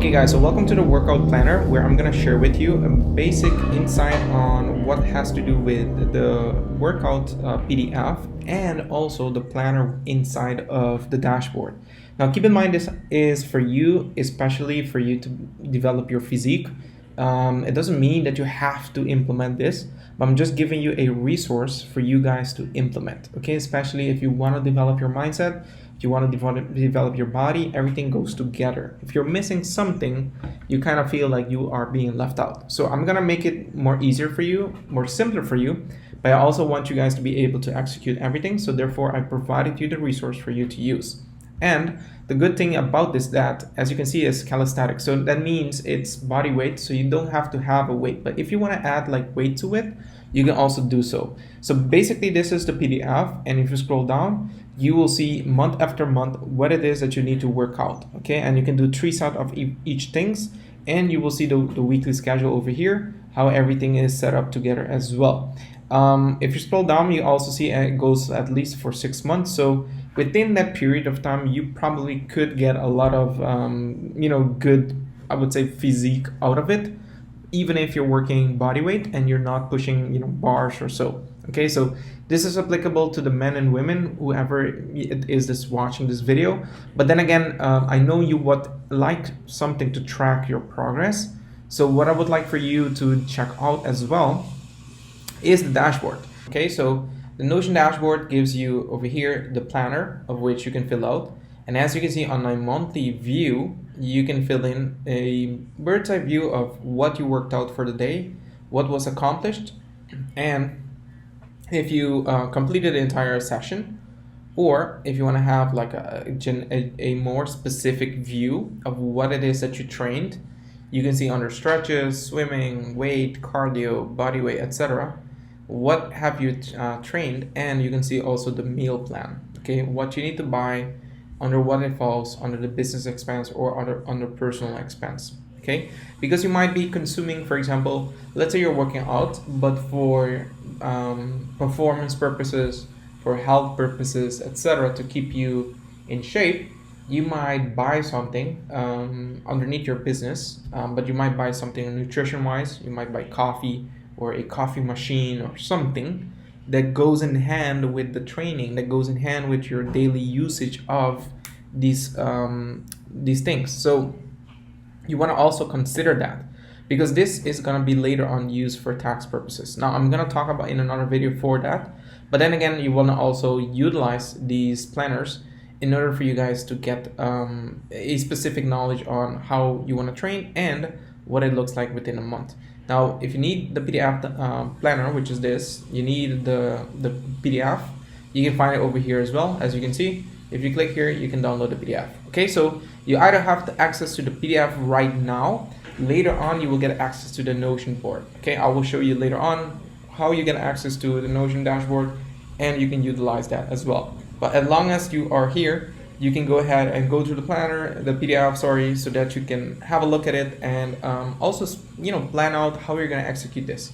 Okay guys, so welcome to the workout planner where I'm going to share with you a basic insight on what has to do with the workout PDF and also the planner inside of the dashboard. Now keep in mind this is for you, especially for you to develop your physique. It doesn't mean that you have to implement this, but I'm just giving you a resource for you guys to implement, okay? Especially if you want to develop your mindset, if you want to develop your body, everything goes together. If you're missing something, you kind of feel like you are being left out. So I'm gonna make it more easier for you, more simpler for you, but I also want you guys to be able to execute everything. So therefore I provided you the resource for you to use. And the good thing about this that, as you can see, is calisthenic. So that means it's body weight, so you don't have to have a weight. But if you want to add like weight to it, you can also do so. So basically this is the PDF, and if you scroll down, you will see month after month what it is that you need to work out, okay? And you can do 3 sets of each things, and you will see the weekly schedule over here, how everything is set up together as well. If you scroll down, you also see it goes at least for 6 months. So within that period of time, you probably could get a lot of, good, I would say, physique out of it, even if you're working body weight and you're not pushing, bars or so. Okay, so this is applicable to the men and women, whoever it is that's watching this video. But then again, I know you would like something to track your progress. So what I would like for you to check out as well is the dashboard. Okay, so the Notion dashboard gives you over here the planner of which you can fill out. And as you can see on my monthly view, you can fill in a bird's eye view of what you worked out for the day, what was accomplished, and if you completed the entire session, or if you want to have like a more specific view of what it is that you trained, you can see under stretches, swimming, weight, cardio, body weight, etc. What have you trained, and you can see also the meal plan, okay? What you need to buy, under what it falls, under the business expense or under personal expense, okay? Because you might be consuming, for example, let's say you're working out, but for performance purposes, for health purposes, etc., to keep you in shape, you might buy something underneath your business, but you might buy something nutrition-wise. You might buy coffee or a coffee machine or something that goes in hand with the training, that goes in hand with your daily usage of these things. So you want to also consider that, because this is going to be later on used for tax purposes. Now I'm going to talk about in another video for that, but then again, you want to also utilize these planners in order for you guys to get a specific knowledge on how you want to train and what it looks like within a month. Now, if you need the PDF planner, which is this, you need the PDF, you can find it over here as well. As you can see, if you click here, you can download the PDF. Okay, so you either have the access to the PDF right now, later on you will get access to the Notion board. Okay, I will show you later on how you get access to the Notion dashboard, and you can utilize that as well. But as long as you are here, you can go ahead and go to the planner, the PDF, sorry, so that you can have a look at it and also, plan out how you're going to execute this.